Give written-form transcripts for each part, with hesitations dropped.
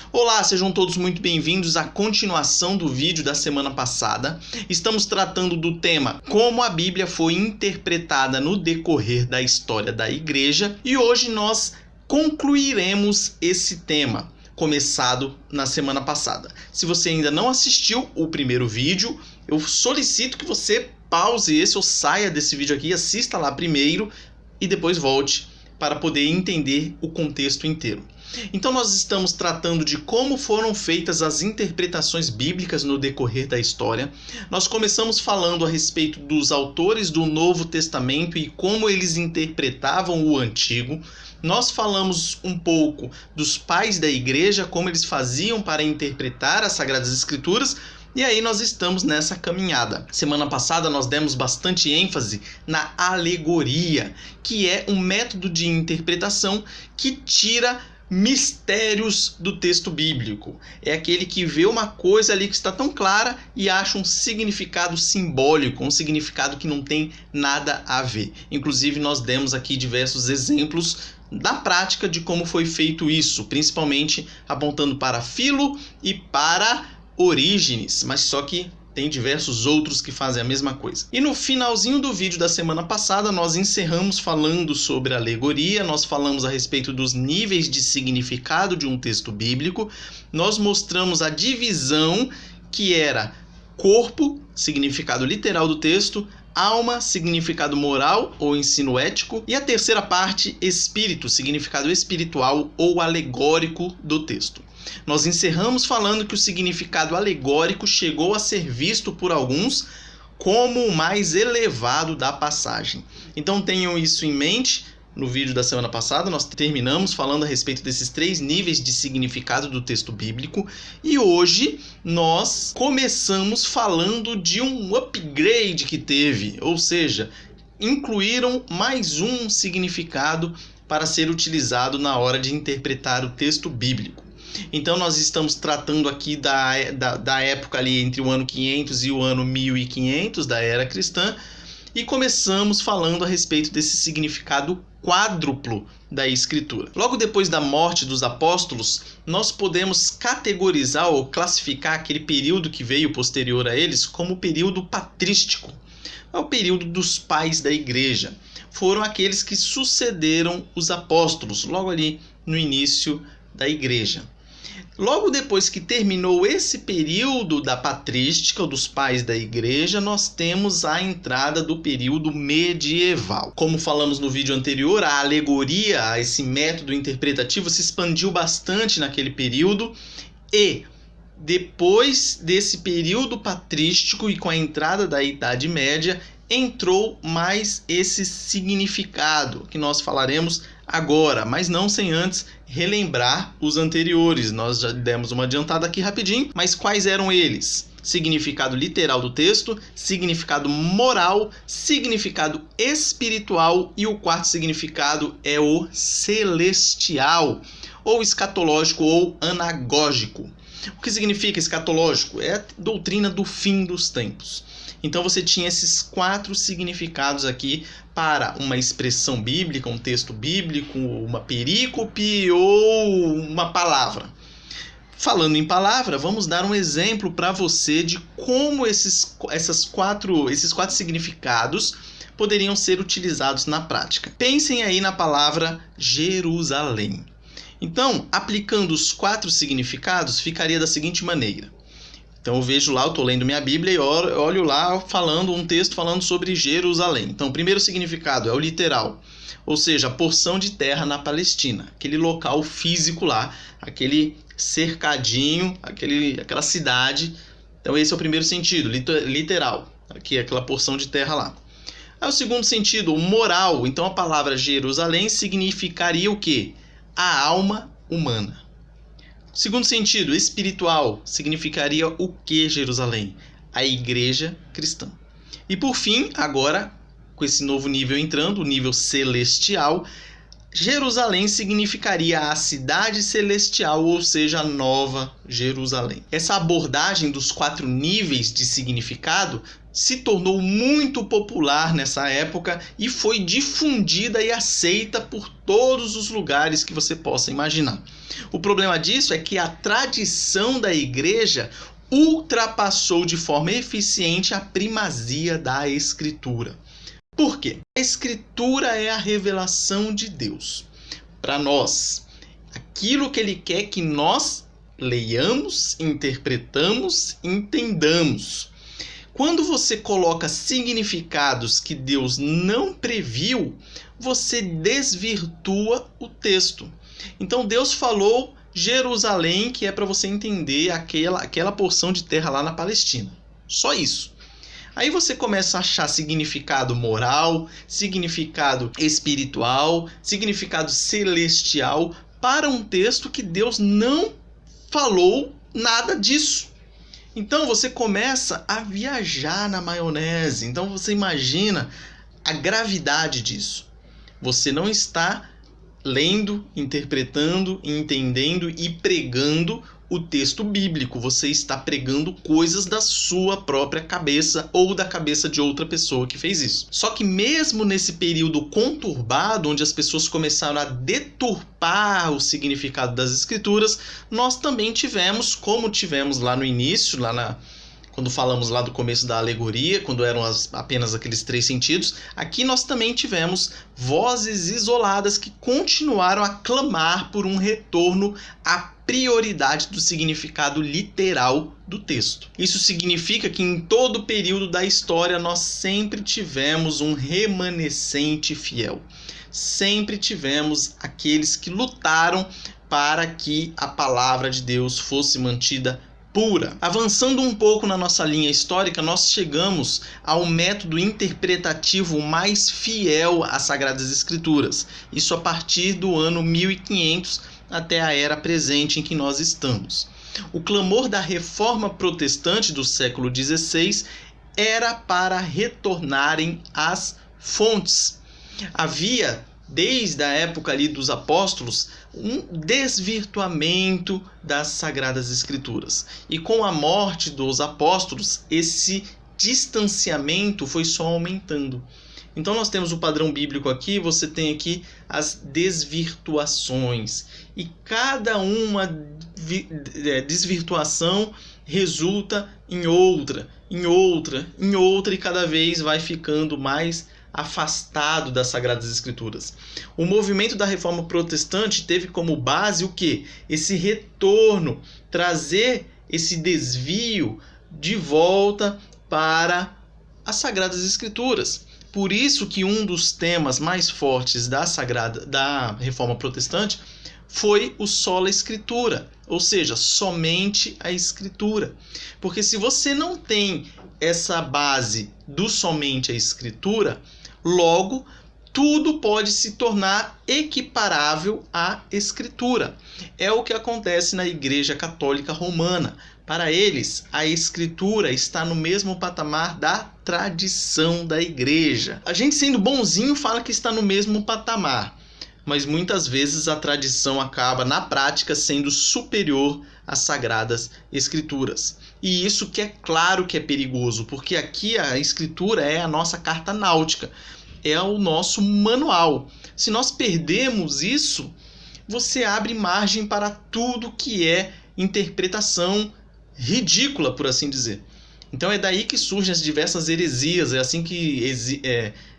Olá, sejam todos muito bem-vindos à continuação do vídeo da semana passada. Estamos tratando do tema como a Bíblia foi interpretada no decorrer da história da igreja e hoje nós concluiremos esse tema, começado na semana passada. Se você ainda não assistiu o primeiro vídeo, eu solicito que você pause esse ou saia desse vídeo aqui, assista lá primeiro e depois volte para poder entender o contexto inteiro. Então nós estamos tratando de como foram feitas as interpretações bíblicas no decorrer da história. Nós começamos falando a respeito dos autores do Novo Testamento e como eles interpretavam o Antigo. Nós falamos um pouco dos pais da igreja, como eles faziam para interpretar as Sagradas Escrituras. E aí nós estamos nessa caminhada. Semana passada nós demos bastante ênfase na alegoria, que é um método de interpretação que tira mistérios do texto bíblico. É aquele que vê uma coisa ali que está tão clara e acha um significado simbólico, um significado que não tem nada a ver. Inclusive nós demos aqui diversos exemplos da prática de como foi feito isso, principalmente apontando para Filo e para Orígenes, mas só que tem diversos outros que fazem a mesma coisa. E no finalzinho do vídeo da semana passada, nós encerramos falando sobre alegoria, nós falamos a respeito dos níveis de significado de um texto bíblico, nós mostramos a divisão que era corpo, significado literal do texto, alma, significado moral ou ensino ético, e a terceira parte, espírito, significado espiritual ou alegórico do texto. Nós encerramos falando que o significado alegórico chegou a ser visto por alguns como o mais elevado da passagem. Então tenham isso em mente. No vídeo da semana passada nós terminamos falando a respeito desses 3 níveis de significado do texto bíblico e hoje nós começamos falando de um upgrade que teve, ou seja, incluíram mais um significado para ser utilizado na hora de interpretar o texto bíblico. Então nós estamos tratando aqui da época ali entre o ano 500 e o ano 1500 da era cristã e começamos falando a respeito desse significado quádruplo da Escritura. Logo depois da morte dos apóstolos, nós podemos categorizar ou classificar aquele período que veio posterior a eles como o período patrístico. É o período dos pais da igreja. Foram aqueles que sucederam os apóstolos, logo ali no início da igreja. Logo depois que terminou esse período da patrística, ou dos pais da igreja, nós temos a entrada do período medieval. Como falamos no vídeo anterior, a alegoria, esse método interpretativo se expandiu bastante naquele período e depois desse período patrístico e com a entrada da Idade Média, entrou mais esse significado que nós falaremos agora, mas não sem antes relembrar os anteriores. Nós já demos uma adiantada aqui rapidinho, mas quais eram eles? Significado literal do texto, significado moral, significado espiritual e o quarto significado é o celestial, ou escatológico ou anagógico. O que significa escatológico? É a doutrina do fim dos tempos. Então você tinha esses 4 significados aqui para uma expressão bíblica, um texto bíblico, uma perícope ou uma palavra. Falando em palavra, vamos dar um exemplo para você de como esses quatro significados poderiam ser utilizados na prática. Pensem aí na palavra Jerusalém. Então, aplicando os 4 significados, ficaria da seguinte maneira. Então eu vejo lá, eu estou lendo minha Bíblia e olho lá um texto falando sobre Jerusalém. Então o primeiro significado é o literal, ou seja, a porção de terra na Palestina, aquele local físico lá, aquele cercadinho, aquela cidade. Então esse é o primeiro sentido, literal, aqui aquela porção de terra lá. Aí o segundo sentido, o moral. Então a palavra Jerusalém significaria o quê? A alma humana. Segundo sentido, espiritual, significaria o que Jerusalém? A igreja cristã. E por fim, agora, com esse novo nível entrando, o nível celestial, Jerusalém significaria a cidade celestial, ou seja, a Nova Jerusalém. Essa abordagem dos 4 níveis de significado se tornou muito popular nessa época e foi difundida e aceita por todos os lugares que você possa imaginar. O problema disso é que a tradição da igreja ultrapassou de forma eficiente a primazia da Escritura. Por quê? A Escritura é a revelação de Deus para nós. Aquilo que Ele quer que nós leiamos, interpretamos, entendamos. Quando você coloca significados que Deus não previu, você desvirtua o texto. Então Deus falou Jerusalém, que é para você entender aquela porção de terra lá na Palestina. Só isso. Aí você começa a achar significado moral, significado espiritual, significado celestial para um texto que Deus não falou nada disso. Então você começa a viajar na maionese. Então você imagina a gravidade disso. Você não está lendo, interpretando, entendendo e pregando o texto bíblico. Você está pregando coisas da sua própria cabeça ou da cabeça de outra pessoa que fez isso. Só que mesmo nesse período conturbado, onde as pessoas começaram a deturpar o significado das escrituras, nós também tivemos, como tivemos lá no início, quando falamos lá do começo da alegoria, quando eram apenas aqueles 3 sentidos, aqui nós também tivemos vozes isoladas que continuaram a clamar por um retorno à prioridade do significado literal do texto. Isso significa que em todo o período da história nós sempre tivemos um remanescente fiel. Sempre tivemos aqueles que lutaram para que a palavra de Deus fosse mantida pura. Avançando um pouco na nossa linha histórica, nós chegamos ao método interpretativo mais fiel às Sagradas Escrituras. Isso a partir do ano 1500 até a era presente em que nós estamos. O clamor da Reforma Protestante do século XVI era para retornarem às fontes. Havia, desde a época ali dos apóstolos, um desvirtuamento das Sagradas Escrituras. E com a morte dos apóstolos, esse distanciamento foi só aumentando. Então nós temos o padrão bíblico aqui, você tem aqui as desvirtuações. E cada uma desvirtuação resulta em outra, e cada vez vai ficando mais afastado das Sagradas Escrituras. O movimento da Reforma Protestante teve como base o quê? Esse retorno, trazer esse desvio de volta para as Sagradas Escrituras. Por isso que um dos temas mais fortes da Reforma Protestante foi o sola Escritura, ou seja, somente a Escritura. Porque se você não tem essa base do somente a Escritura, logo tudo pode se tornar equiparável à Escritura. É o que acontece na Igreja Católica Romana. Para eles, a Escritura está no mesmo patamar da tradição da Igreja. A gente, sendo bonzinho, fala que está no mesmo patamar, mas muitas vezes a tradição acaba, na prática, sendo superior às Sagradas Escrituras. E isso que é claro que é perigoso, porque aqui a Escritura é a nossa carta náutica, é o nosso manual. Se nós perdemos isso, você abre margem para tudo que é interpretação ridícula, por assim dizer. Então é daí que surgem as diversas heresias, é assim que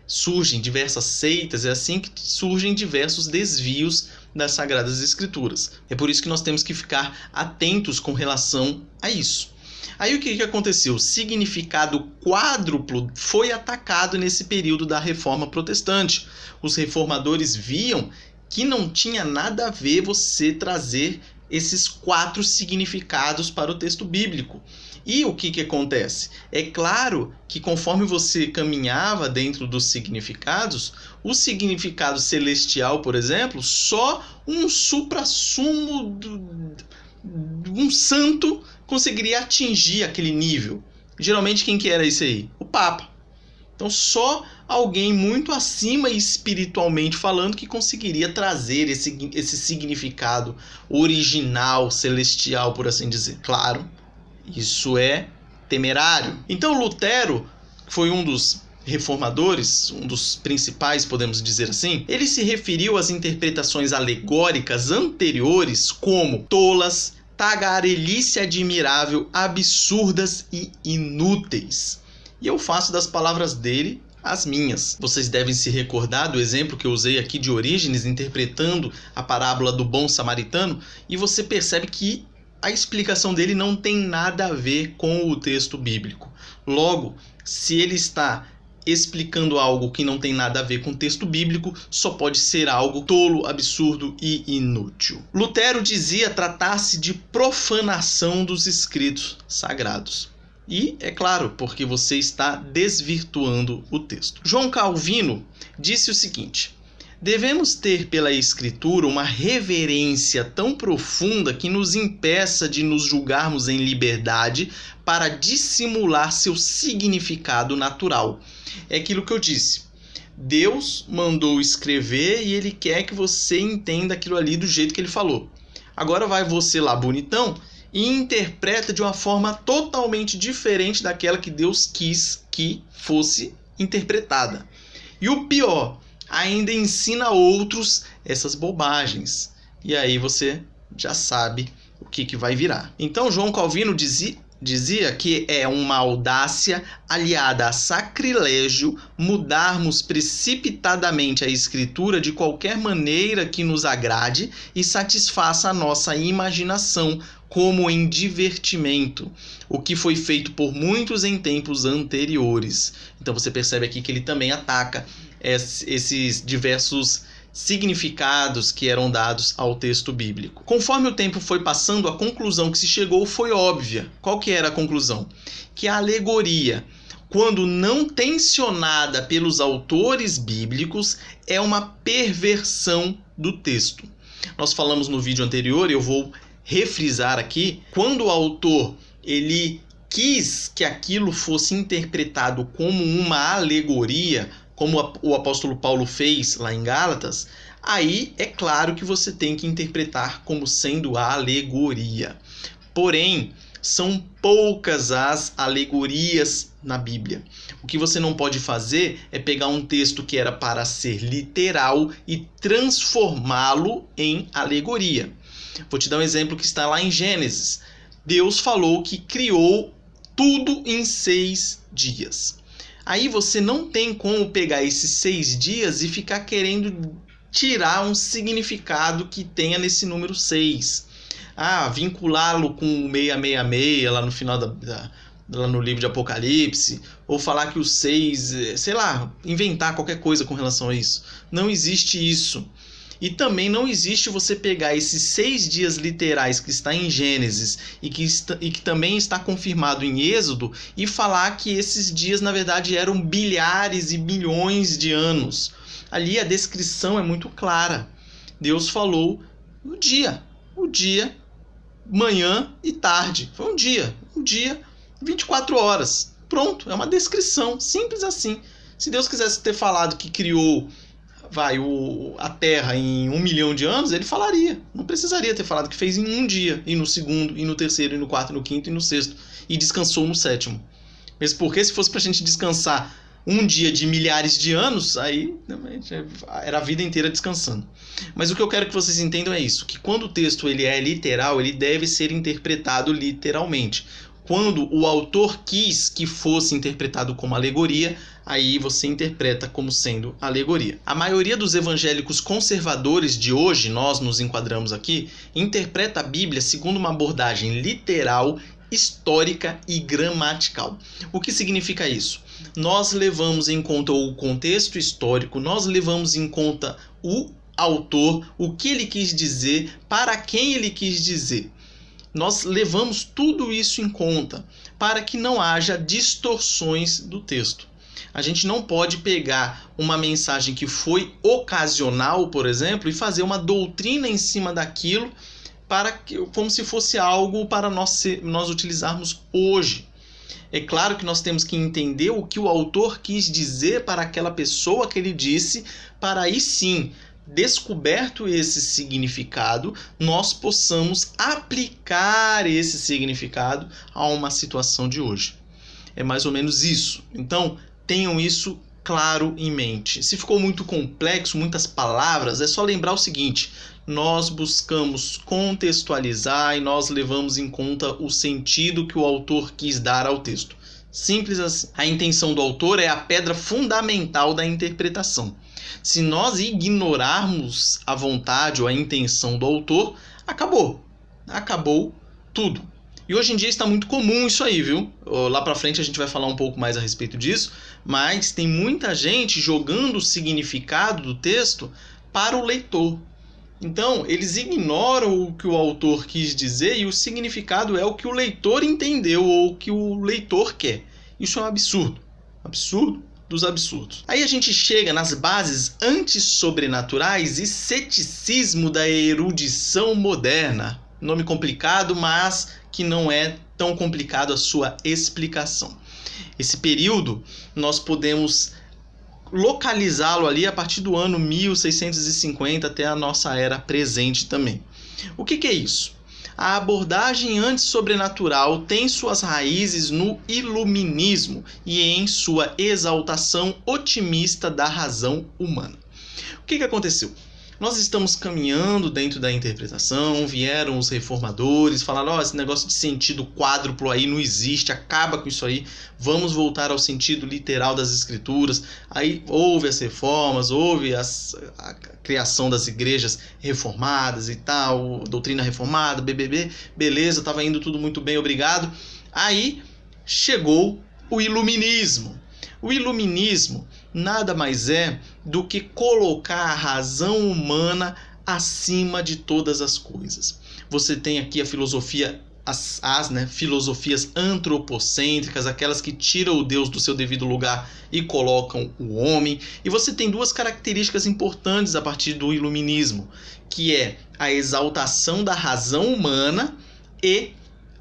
surgem diversas seitas, é assim que surgem diversos desvios das Sagradas Escrituras. É por isso que nós temos que ficar atentos com relação a isso. Aí o que aconteceu? O significado quádruplo foi atacado nesse período da Reforma Protestante. Os reformadores viam que não tinha nada a ver você trazer esses 4 significados para o texto bíblico. E o que acontece? É claro que conforme você caminhava dentro dos significados, o significado celestial, por exemplo, só um suprassumo, um santo conseguiria atingir aquele nível. Geralmente quem que era isso aí? O Papa. Então só alguém muito acima espiritualmente falando que conseguiria trazer esse significado original, celestial, por assim dizer. Claro, isso é temerário. Então Lutero foi um dos reformadores, um dos principais, podemos dizer assim. Ele se referiu às interpretações alegóricas anteriores como tolas, tagarelice admirável, absurdas e inúteis. E eu faço das palavras dele as minhas. Vocês devem se recordar do exemplo que eu usei aqui de Orígenes, interpretando a parábola do bom samaritano, e você percebe que a explicação dele não tem nada a ver com o texto bíblico. Logo, se ele está explicando algo que não tem nada a ver com o texto bíblico, só pode ser algo tolo, absurdo e inútil. Lutero dizia tratar-se de profanação dos escritos sagrados. E, é claro, porque você está desvirtuando o texto. João Calvino disse o seguinte: devemos ter pela Escritura uma reverência tão profunda que nos impeça de nos julgarmos em liberdade para dissimular seu significado natural. É aquilo que eu disse. Deus mandou escrever e ele quer que você entenda aquilo ali do jeito que ele falou. Agora vai você lá, bonitão, e interpreta de uma forma totalmente diferente daquela que Deus quis que fosse interpretada. E o pior, ainda ensina a outros essas bobagens. E aí você já sabe o que vai virar. Então João Calvino dizia que é uma audácia aliada a sacrilégio mudarmos precipitadamente a Escritura de qualquer maneira que nos agrade e satisfaça a nossa imaginação, como em divertimento, o que foi feito por muitos em tempos anteriores. Então você percebe aqui que ele também ataca esses diversos significados que eram dados ao texto bíblico. Conforme o tempo foi passando, a conclusão que se chegou foi óbvia. Qual que era a conclusão? Que a alegoria, quando não tensionada pelos autores bíblicos, é uma perversão do texto. Nós falamos no vídeo anterior, e eu vou refrisar aqui, quando o autor ele quis que aquilo fosse interpretado como uma alegoria, como o apóstolo Paulo fez lá em Gálatas, aí é claro que você tem que interpretar como sendo a alegoria. Porém, são poucas as alegorias na Bíblia. O que você não pode fazer é pegar um texto que era para ser literal e transformá-lo em alegoria. Vou te dar um exemplo que está lá em Gênesis. Deus falou que criou tudo em 6 dias. Aí você não tem como pegar esses 6 dias e ficar querendo tirar um significado que tenha nesse número 6. Vinculá-lo com o 666 lá no final lá no livro de Apocalipse, ou falar que o 6, sei lá, inventar qualquer coisa com relação a isso. Não existe isso. E também não existe você pegar esses 6 dias literais que está em Gênesis e que também está confirmado em Êxodo e falar que esses dias, na verdade, eram bilhares e bilhões de anos. Ali a descrição é muito clara. Deus falou o dia, manhã e tarde. Foi um dia, 24 horas. Pronto, é uma descrição, simples assim. Se Deus quisesse ter falado que criou a Terra em 1 milhão de anos, ele falaria. Não precisaria ter falado que fez em um dia, e no segundo, e no terceiro, e no quarto, e no quinto, e no sexto. E descansou no 7º. Mesmo porque se fosse pra gente descansar um dia de milhares de anos, aí era a vida inteira descansando. Mas o que eu quero que vocês entendam é isso, que quando o texto ele é literal, ele deve ser interpretado literalmente. Quando o autor quis que fosse interpretado como alegoria, aí você interpreta como sendo alegoria. A maioria dos evangélicos conservadores de hoje, nós nos enquadramos aqui, interpreta a Bíblia segundo uma abordagem literal, histórica e gramatical. O que significa isso? Nós levamos em conta o contexto histórico, nós levamos em conta o autor, o que ele quis dizer, para quem ele quis dizer. Nós levamos tudo isso em conta para que não haja distorções do texto. A gente não pode pegar uma mensagem que foi ocasional, por exemplo, e fazer uma doutrina em cima daquilo como se fosse algo para nós utilizarmos hoje. É claro que nós temos que entender o que o autor quis dizer para aquela pessoa que ele disse, para aí sim, descoberto esse significado, nós possamos aplicar esse significado a uma situação de hoje. É mais ou menos isso. Então, tenham isso claro em mente. Se ficou muito complexo, muitas palavras, é só lembrar o seguinte: nós buscamos contextualizar e nós levamos em conta o sentido que o autor quis dar ao texto. Simples assim. A intenção do autor é a pedra fundamental da interpretação. Se nós ignorarmos a vontade ou a intenção do autor, acabou. Acabou tudo. E hoje em dia está muito comum isso aí, viu? Lá pra frente a gente vai falar um pouco mais a respeito disso, mas tem muita gente jogando o significado do texto para o leitor. Então, eles ignoram o que o autor quis dizer e o significado é o que o leitor entendeu ou o que o leitor quer. Isso é um absurdo. Absurdo dos absurdos. Aí a gente chega nas bases antissobrenaturais e ceticismo da erudição moderna. Nome complicado, mas que não é tão complicado a sua explicação. Esse período nós podemos localizá-lo ali a partir do ano 1650 até a nossa era presente também. O que é isso? A abordagem antissobrenatural tem suas raízes no iluminismo e em sua exaltação otimista da razão humana. O que aconteceu? Nós estamos caminhando dentro da interpretação, vieram os reformadores, falaram, esse negócio de sentido quádruplo aí não existe, acaba com isso aí, vamos voltar ao sentido literal das escrituras. Aí houve as reformas, houve a criação das igrejas reformadas e tal, doutrina reformada, BBB, beleza, estava indo tudo muito bem, obrigado. Aí chegou o iluminismo. O iluminismo nada mais é do que colocar a razão humana acima de todas as coisas. Você tem aqui a filosofia, filosofias antropocêntricas, aquelas que tiram o Deus do seu devido lugar e colocam o homem. E você tem duas características importantes a partir do iluminismo, que é a exaltação da razão humana e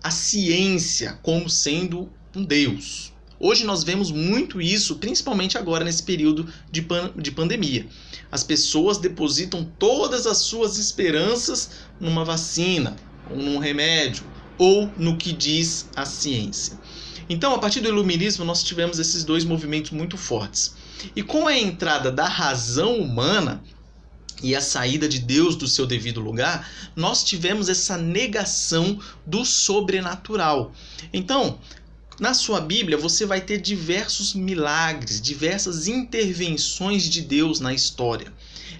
a ciência como sendo um Deus. Hoje nós vemos muito isso, principalmente agora nesse período de pandemia. As pessoas depositam todas as suas esperanças numa vacina, ou num remédio, ou no que diz a ciência. Então, a partir do iluminismo, nós tivemos esses dois movimentos muito fortes. E com a entrada da razão humana e a saída de Deus do seu devido lugar, nós tivemos essa negação do sobrenatural. Então, na sua Bíblia, você vai ter diversos milagres, diversas intervenções de Deus na história.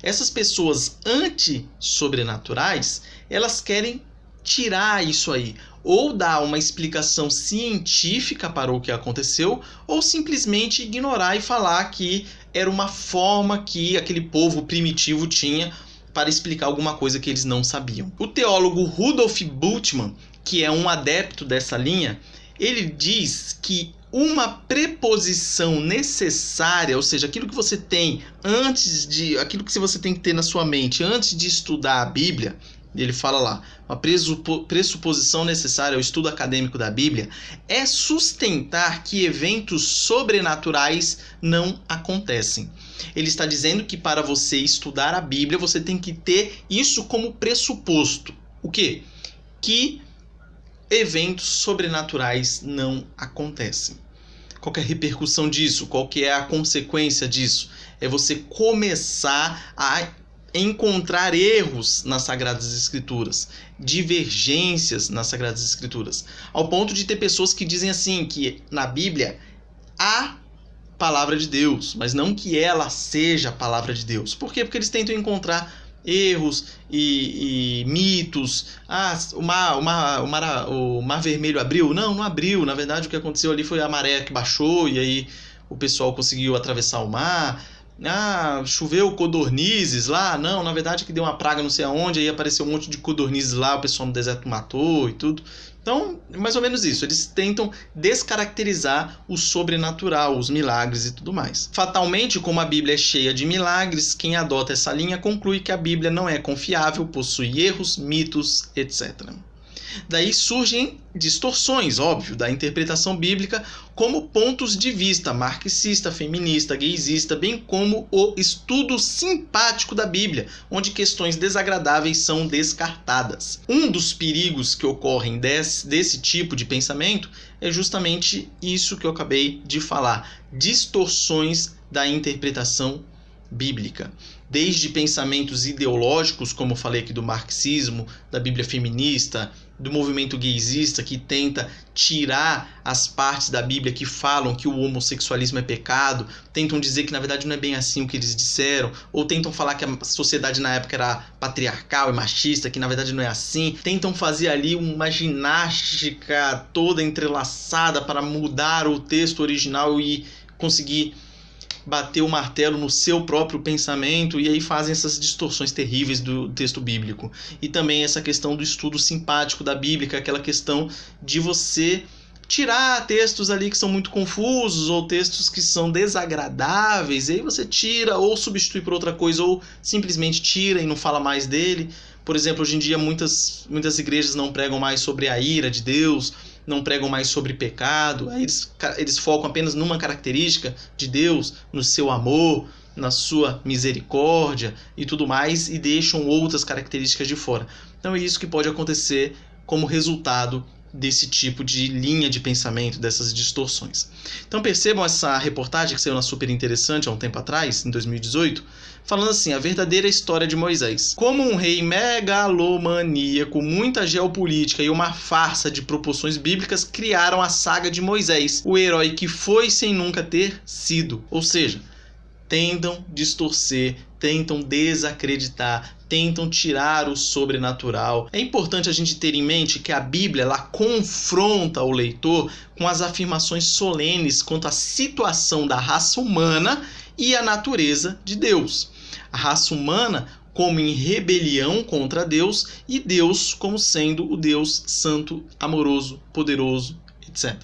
Essas pessoas anti-sobrenaturais, elas querem tirar isso aí, ou dar uma explicação científica para o que aconteceu, ou simplesmente ignorar e falar que era uma forma que aquele povo primitivo tinha para explicar alguma coisa que eles não sabiam. O teólogo Rudolf Bultmann, que é um adepto dessa linha, ele diz que uma preposição necessária, ou seja, aquilo que você tem aquilo que você tem que ter na sua mente antes de estudar a Bíblia, ele fala lá, uma pressuposição necessária ao estudo acadêmico da Bíblia é sustentar que eventos sobrenaturais não acontecem. Ele está dizendo que para você estudar a Bíblia, você tem que ter isso como pressuposto. O quê? Que eventos sobrenaturais não acontecem. Qual que é a repercussão disso? Qual que é a consequência disso? É você começar a encontrar erros nas Sagradas Escrituras, divergências nas Sagradas Escrituras, ao ponto de ter pessoas que dizem assim, que na Bíblia há palavra de Deus, mas não que ela seja a palavra de Deus. Por quê? Porque eles tentam encontrar erros e mitos. O mar vermelho abriu? Não abriu. Na verdade, o que aconteceu ali foi a maré que baixou e aí o pessoal conseguiu atravessar o mar. Choveu codornizes lá. Não, na verdade que deu uma praga não sei aonde, aí apareceu um monte de codornizes lá, o pessoal no deserto matou e tudo. Então, mais ou menos isso. Eles tentam descaracterizar o sobrenatural, os milagres e tudo mais. Fatalmente, como a Bíblia é cheia de milagres, quem adota essa linha conclui que a Bíblia não é confiável, possui erros, mitos, etc. Daí surgem distorções, óbvio, da interpretação bíblica, como pontos de vista marxista, feminista, gaysista, bem como o estudo simpático da Bíblia, onde questões desagradáveis são descartadas. Um dos perigos que ocorrem desse tipo de pensamento é justamente isso que eu acabei de falar: distorções da interpretação bíblica. Desde pensamentos ideológicos, como eu falei aqui do marxismo, da Bíblia feminista, do movimento gaysista, que tenta tirar as partes da Bíblia que falam que o homossexualismo é pecado, tentam dizer que na verdade não é bem assim o que eles disseram, ou tentam falar que a sociedade na época era patriarcal e machista, que na verdade não é assim, tentam fazer ali uma ginástica toda entrelaçada para mudar o texto original e conseguir bater o martelo no seu próprio pensamento, e aí fazem essas distorções terríveis do texto bíblico. E também essa questão do estudo simpático da Bíblia, aquela questão de você tirar textos ali que são muito confusos ou textos que são desagradáveis, e aí você tira ou substitui por outra coisa, ou simplesmente tira e não fala mais dele. Por exemplo, hoje em dia muitas igrejas não pregam mais sobre a ira de Deus, não pregam mais sobre pecado, aí eles focam apenas numa característica de Deus, no seu amor, na sua misericórdia e tudo mais, e deixam outras características de fora. Então é isso que pode acontecer como resultado desse tipo de linha de pensamento, dessas distorções. Então percebam essa reportagem que saiu na Super Interessante há um tempo atrás, em 2018, falando assim: a verdadeira história de Moisés. Como um rei megalomaníaco, muita geopolítica e uma farsa de proporções bíblicas criaram a saga de Moisés, o herói que foi sem nunca ter sido. Ou seja, tentam distorcer, tentam desacreditar, tentam tirar o sobrenatural. É importante a gente ter em mente que a Bíblia ela confronta o leitor com as afirmações solenes quanto à situação da raça humana e a natureza de Deus. A raça humana como em rebelião contra Deus, e Deus como sendo o Deus santo, amoroso, poderoso, etc.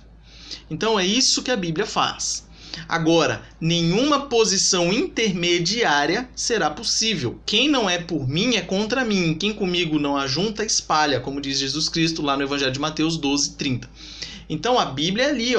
Então é isso que a Bíblia faz. Agora, nenhuma posição intermediária será possível. Quem não é por mim é contra mim. Quem comigo não ajunta, espalha, como diz Jesus Cristo lá no Evangelho de Mateus 12:30. Então a Bíblia é ali,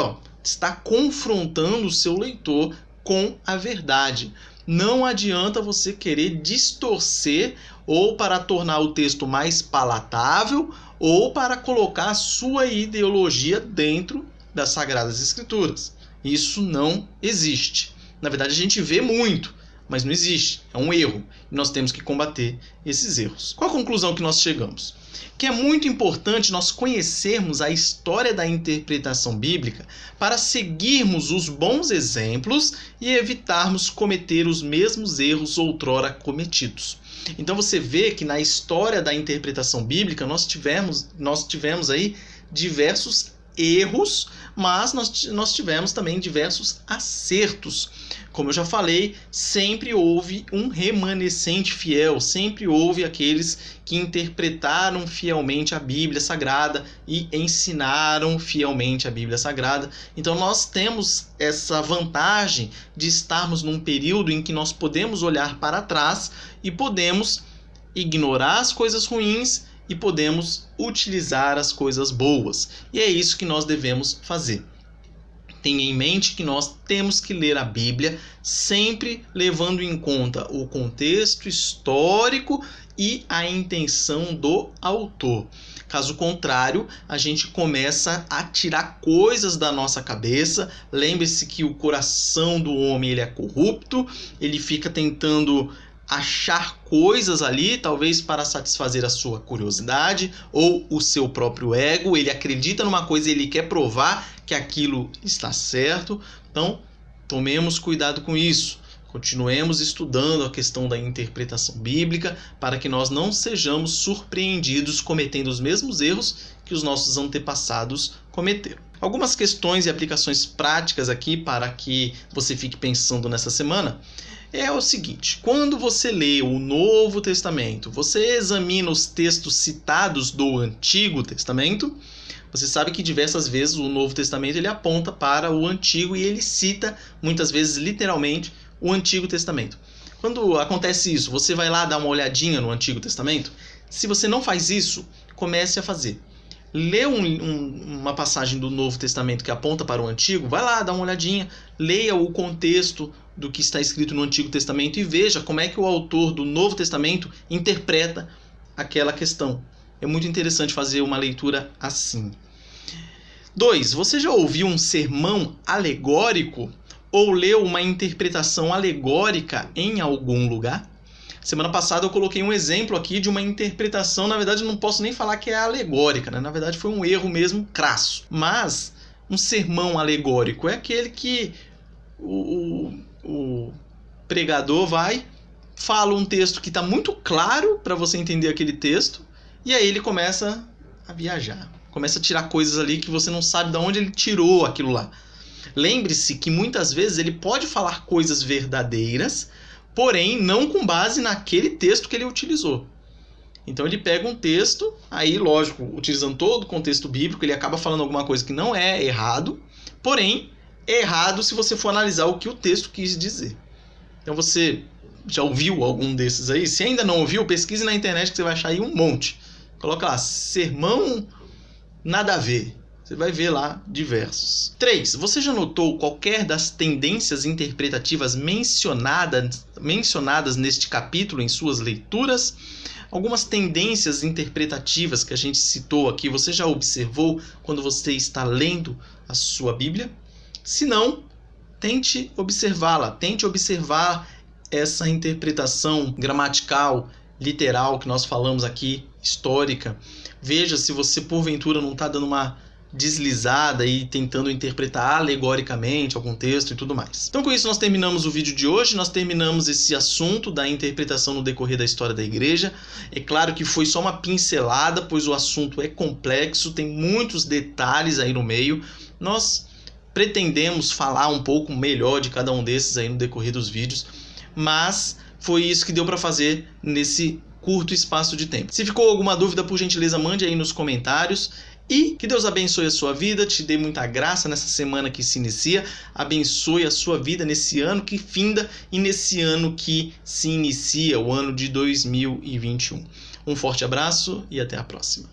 está confrontando o seu leitor com a verdade. Não adianta você querer distorcer ou para tornar o texto mais palatável ou para colocar a sua ideologia dentro das Sagradas Escrituras. Isso não existe. Na verdade, a gente vê muito, mas não existe. É um erro. E nós temos que combater esses erros. Qual a conclusão que nós chegamos? Que é muito importante nós conhecermos a história da interpretação bíblica para seguirmos os bons exemplos e evitarmos cometer os mesmos erros outrora cometidos. Então você vê que na história da interpretação bíblica nós tivemos aí diversos erros, mas nós tivemos também diversos acertos. Como eu já falei, sempre houve um remanescente fiel, sempre houve aqueles que interpretaram fielmente a Bíblia Sagrada e ensinaram fielmente a Bíblia Sagrada. Então nós temos essa vantagem de estarmos num período em que nós podemos olhar para trás e podemos ignorar as coisas ruins e podemos utilizar as coisas boas. E é isso que nós devemos fazer. Tenha em mente que nós temos que ler a Bíblia sempre levando em conta o contexto histórico e a intenção do autor. Caso contrário, a gente começa a tirar coisas da nossa cabeça. Lembre-se que o coração do homem ele é corrupto, ele fica tentando achar coisas ali, talvez para satisfazer a sua curiosidade ou o seu próprio ego. Ele acredita numa coisa e ele quer provar que aquilo está certo. Então, tomemos cuidado com isso. Continuemos estudando a questão da interpretação bíblica para que nós não sejamos surpreendidos cometendo os mesmos erros que os nossos antepassados cometeram. Algumas questões e aplicações práticas aqui para que você fique pensando nessa semana é o seguinte: quando você lê o Novo Testamento, você examina os textos citados do Antigo Testamento. Você sabe que diversas vezes o Novo Testamento ele aponta para o Antigo e ele cita, muitas vezes literalmente, o Antigo Testamento. Quando acontece isso, você vai lá dar uma olhadinha no Antigo Testamento? Se você não faz isso, comece a fazer. lê uma passagem do Novo Testamento que aponta para o Antigo, vai lá, dá uma olhadinha, leia o contexto do que está escrito no Antigo Testamento e veja como é que o autor do Novo Testamento interpreta aquela questão. É muito interessante fazer uma leitura assim. 2. Você já ouviu um sermão alegórico ou leu uma interpretação alegórica em algum lugar? Semana passada eu coloquei um exemplo aqui de uma interpretação, na verdade eu não posso nem falar que é alegórica, né? Na verdade foi um erro mesmo crasso. Mas um sermão alegórico é aquele que o pregador vai, fala um texto que está muito claro para você entender aquele texto, e aí ele começa a viajar. Começa a tirar coisas ali que você não sabe de onde ele tirou aquilo lá. Lembre-se que muitas vezes ele pode falar coisas verdadeiras, porém não com base naquele texto que ele utilizou. Então ele pega um texto, aí lógico, utilizando todo o contexto bíblico, ele acaba falando alguma coisa que não é errado, porém é errado se você for analisar o que o texto quis dizer. Então você já ouviu algum desses aí? Se ainda não ouviu, pesquise na internet que você vai achar aí um monte. Coloca lá, sermão nada a ver. Você vai ver lá diversos. 3. Você já notou qualquer das tendências interpretativas mencionadas neste capítulo em suas leituras? Algumas tendências interpretativas que a gente citou aqui, você já observou quando você está lendo a sua Bíblia? Se não, tente observá-la. Tente observar essa interpretação gramatical, literal que nós falamos aqui, histórica. Veja se você porventura não está dando uma deslizada e tentando interpretar alegoricamente algum texto e tudo mais. Então com isso nós terminamos o vídeo de hoje, nós terminamos esse assunto da interpretação no decorrer da história da igreja. É claro que foi só uma pincelada, pois o assunto é complexo, tem muitos detalhes aí no meio. Nós pretendemos falar um pouco melhor de cada um desses aí no decorrer dos vídeos, mas foi isso que deu para fazer nesse curto espaço de tempo. Se ficou alguma dúvida, por gentileza, mande aí nos comentários. E que Deus abençoe a sua vida, te dê muita graça nessa semana que se inicia, abençoe a sua vida nesse ano que finda e nesse ano que se inicia, o ano de 2021. Um forte abraço e até a próxima.